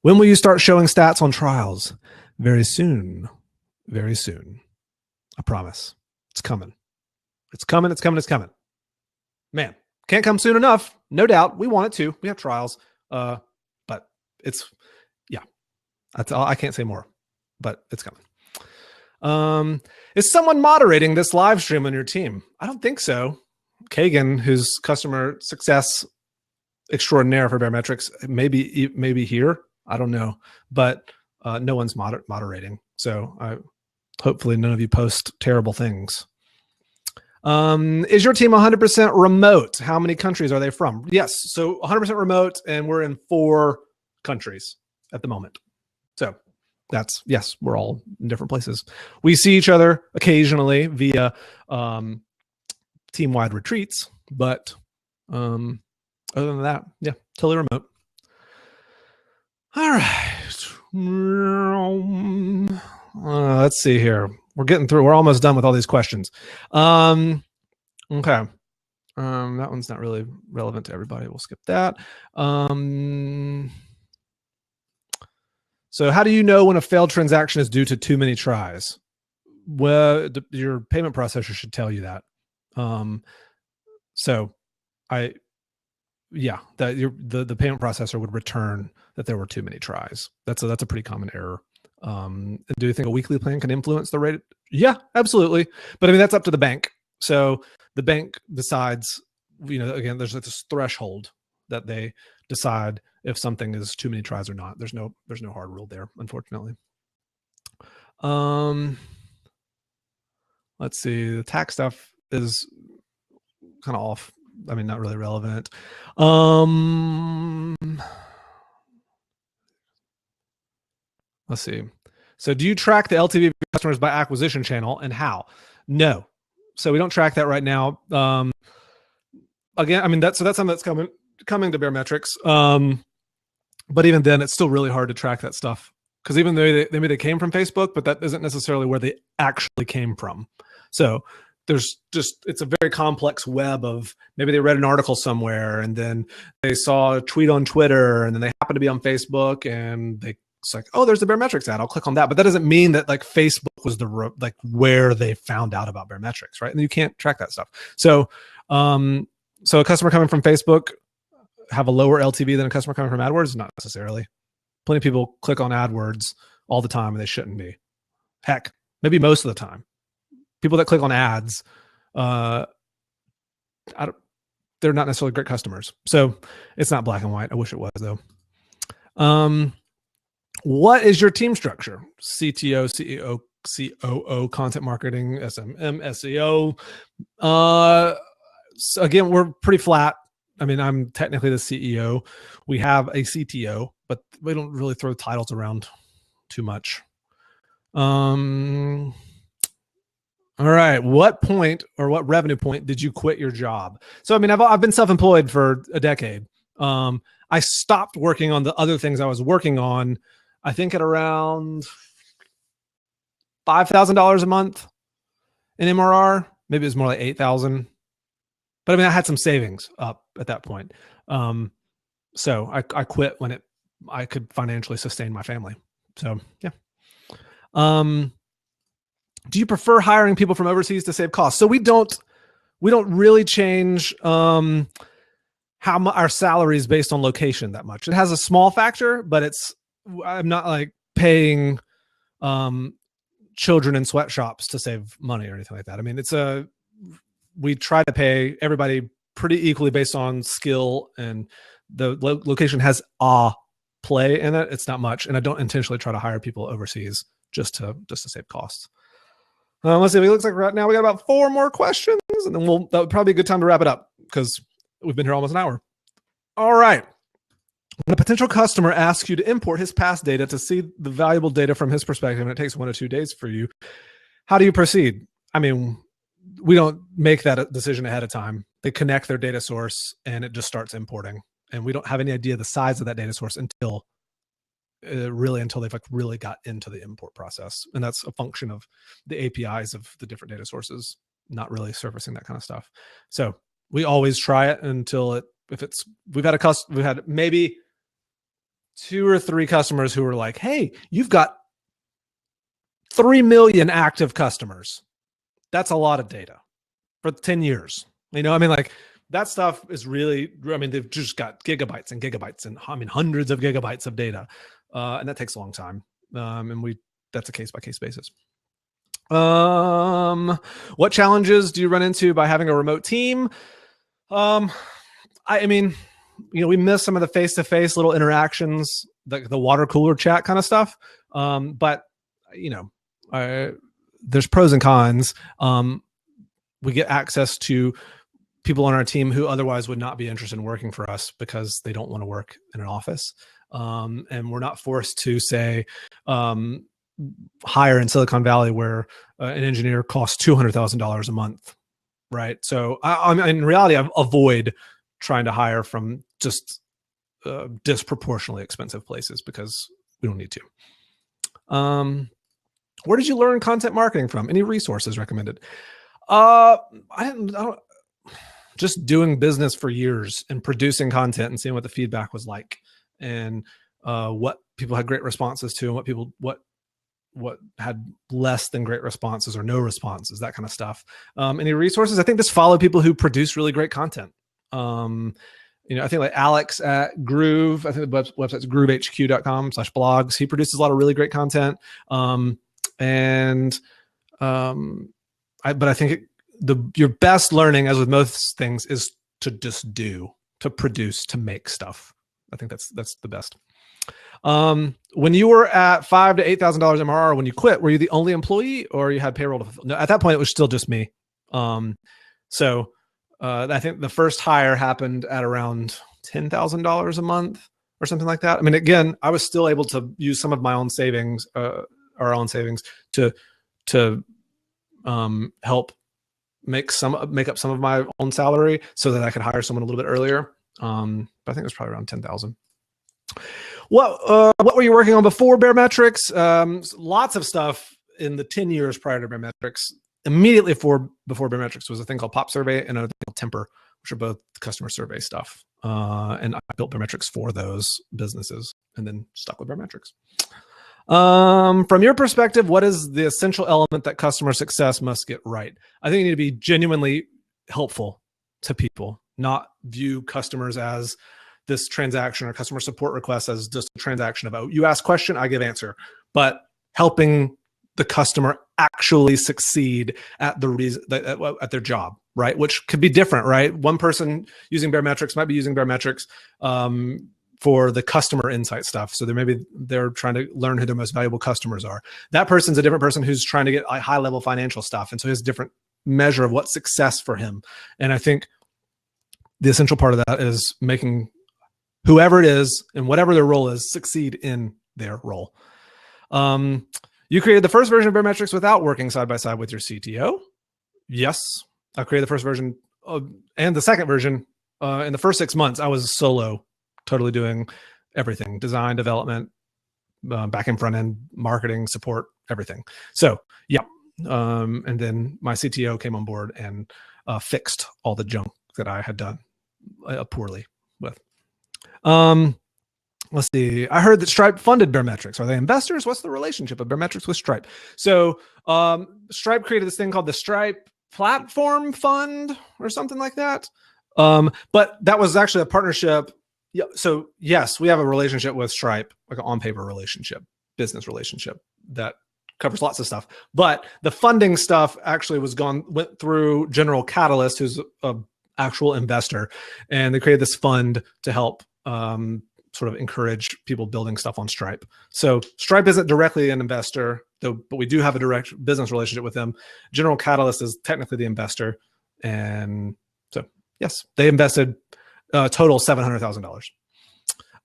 A: When will you start showing stats on trials? Very soon. Very soon. I promise. It's coming. It's coming. It's coming. It's coming. Man, can't come soon enough. No doubt. We want it to. We have trials. But that's all. I can't say more, but it's coming. Is someone moderating this live stream on your team? I don't think so. Kagan, who's customer success extraordinaire for Baremetrics, maybe here. I don't know, but no one's moderating. So hopefully none of you post terrible things. Is your team 100% remote? How many countries are they from? Yes. So 100% remote, and we're in 4 countries at the moment. So yes, we're all in different places. We see each other occasionally via team-wide retreats, but other than that, yeah, totally remote. All right. Let's see here. We're getting through. We're almost done with all these questions. Okay. That one's not really relevant to everybody. We'll skip that. So how do you know when a failed transaction is due to too many tries? Well, your payment processor should tell you that. The payment processor would return that there were too many tries. That's a pretty common error. Do you think a weekly plan can influence the rate? Yeah, absolutely. But I mean, that's up to the bank. So the bank decides, again, there's this threshold that they decide if something is too many tries or not. There's no hard rule there, unfortunately. Let's see. The tax stuff is kind of off. I mean, not really relevant. Let's see. So do you track the LTV of customers by acquisition channel, and how? No. So we don't track that right now. Again, I mean, that's something that's coming to Baremetrics. But even then, it's still really hard to track that stuff, because even though maybe they came from Facebook, but that isn't necessarily where they actually came from. So it's a very complex web of, maybe they read an article somewhere, and then they saw a tweet on Twitter, and then they happen to be on Facebook, and it's like, oh, there's the Baremetrics ad, I'll click on that. But that doesn't mean that like Facebook was where they found out about Baremetrics, right? And you can't track that stuff. So so a customer coming from Facebook have a lower LTV than a customer coming from AdWords? Not necessarily. Plenty of people click on AdWords all the time, and they shouldn't be. Heck, maybe most of the time. People that click on ads, they're not necessarily great customers. So it's not black and white. I wish it was, though. What is your team structure? CTO, CEO, COO, content marketing, SMM, SEO. So again, we're pretty flat. I mean, I'm technically the CEO. We have a CTO, but we don't really throw titles around too much. All right. What point or what revenue point did you quit your job? So, I mean, I've been self-employed for a decade. I stopped working on the other things I was working on, I think, at around $5,000 a month in MRR. Maybe it was more like 8,000. But I mean, I had some savings up at that point. So I quit when I could financially sustain my family. So yeah. Do you prefer hiring people from overseas to save costs? So we don't really change how our salary is based on location that much. It has a small factor, but I'm not like paying children in sweatshops to save money or anything like that. I mean, we try to pay everybody pretty equally based on skill, and the location has a play in it. It's not much, and I don't intentionally try to hire people overseas just to save costs. Let's see. It looks like right now we got about 4 more questions, and then that would probably be a good time to wrap it up, because we've been here almost an hour. All right. When a potential customer asks you to import his past data to see the valuable data from his perspective, and it takes 1 or 2 days for you, how do you proceed? I mean, we don't make that decision ahead of time. They connect their data source, and it just starts importing. And we don't have any idea the size of that data source until they've really got into the import process. And that's a function of the APIs of the different data sources not really surfacing that kind of stuff. So we always try it until we've had maybe 2 or 3 customers who were like, hey, you've got 3 million active customers. That's a lot of data for 10 years. I mean, like, that stuff is really, I mean, they've just got gigabytes and gigabytes and hundreds of gigabytes of data. And that takes a long time. And that's a case by case basis. What challenges do you run into by having a remote team? I mean, we miss some of the face-to-face little interactions, the water cooler chat kind of stuff. But there's pros and cons. We get access to people on our team who otherwise would not be interested in working for us because they don't want to work in an office. And we're not forced to say, hire in Silicon Valley where an engineer costs $200,000 a month. Right. So in reality, I avoid trying to hire from just disproportionately expensive places because we don't need to. Where did you learn content marketing from? Any resources recommended? I don't just doing business for years and producing content and seeing what the feedback was like, and what people had great responses to, and what had less than great responses or no responses, that kind of stuff. Any resources? I think just follow people who produce really great content. I think like Alex at Groove, I think the website's groovehq.com/blogs. He produces a lot of really great content. But I think your best learning, as with most things, is to just to produce, to make stuff. I think that's the best. When you were at $5,000 to $8,000 MRR, when you quit, were you the only employee or you had payroll to fulfill? No, at that point, it was still just me. I think the first hire happened at around $10,000 a month or something like that. I mean, again, I was still able to use some of my own savings, our own savings, to help make up some of my own salary so that I could hire someone a little bit earlier. But I think it was probably around 10,000. What were you working on before Baremetrics? Lots of stuff in the 10 years prior to Baremetrics. Immediately before Baremetrics was a thing called Pop Survey and another thing called Temper, which are both customer survey stuff. And I built Baremetrics for those businesses and then stuck with Baremetrics. From your perspective, what is the essential element that customer success must get right? I think you need to be genuinely helpful to people, not view customers as this transaction or customer support request as just a transaction of, you ask question, I give answer, but helping the customer actually succeed at at their job, right? Which could be different, right? One person using Baremetrics might be using Baremetrics for the customer insight stuff. So they're trying to learn who their most valuable customers are. That person's a different person who's trying to get high level financial stuff. And so he has a different measure of what's success for him. And I think the essential part of that is making whoever it is and whatever their role is succeed in their role. You created the first version of Baremetrics without working side by side with your CTO. Yes, I created the first version and the second version. In the first 6 months, I was solo, totally doing everything: design, development, back end, front end, marketing, support, everything. So yeah. And then my CTO came on board and fixed all the junk that I had done poorly with. Let's see. I heard that Stripe funded Baremetrics. Are they investors? What's the relationship of Baremetrics with Stripe? So Stripe created this thing called the Stripe Platform Fund or something like that. But that was actually a partnership. Yeah. So yes, we have a relationship with Stripe, like an on-paper relationship, business relationship that covers lots of stuff. But the funding stuff actually went through General Catalyst, who's an actual investor, and they created this fund to help sort of encourage people building stuff on Stripe. So Stripe isn't directly an investor, though, but we do have a direct business relationship with them. General Catalyst is technically the investor. And so, yes, they invested total $700,000.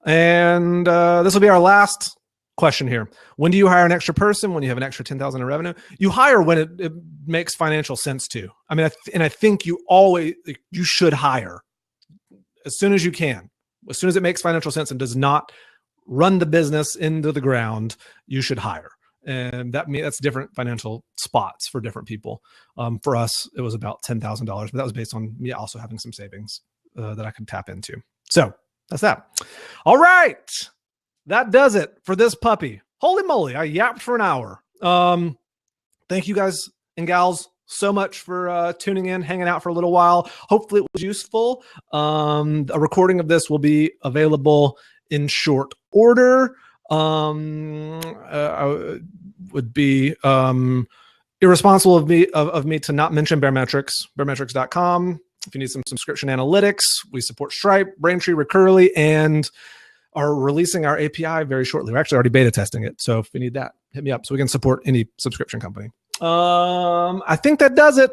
A: And this will be our last question here. When do you hire an extra person? When you have an extra 10,000 in revenue? You hire when it makes financial sense to. I mean, I think you should hire as soon as you can. As soon as it makes financial sense and does not run the business into the ground, you should hire. And that's different financial spots for different people. For us, it was about $10,000, but that was based on me also having some savings that I could tap into. So that's that. All right. That does it for this puppy. Holy moly, I yapped for an hour. Thank you guys and gals so much for tuning in, hanging out for a little while. Hopefully it was useful. A recording of this will be available in short order. I would be irresponsible of me to not mention Baremetrics.com. If you need some subscription analytics, we support Stripe, Braintree, Recurly, and are releasing our API very shortly. We're actually already beta testing it. So if you need that, hit me up so we can support any subscription company. I think that does it.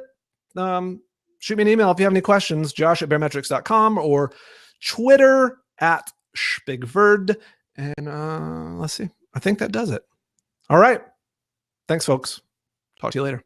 A: Shoot me an email if you have any questions, josh@baremetrics.com or Twitter @Spigverd. And let's see. I think that does it. All right. Thanks, folks. Talk to you later.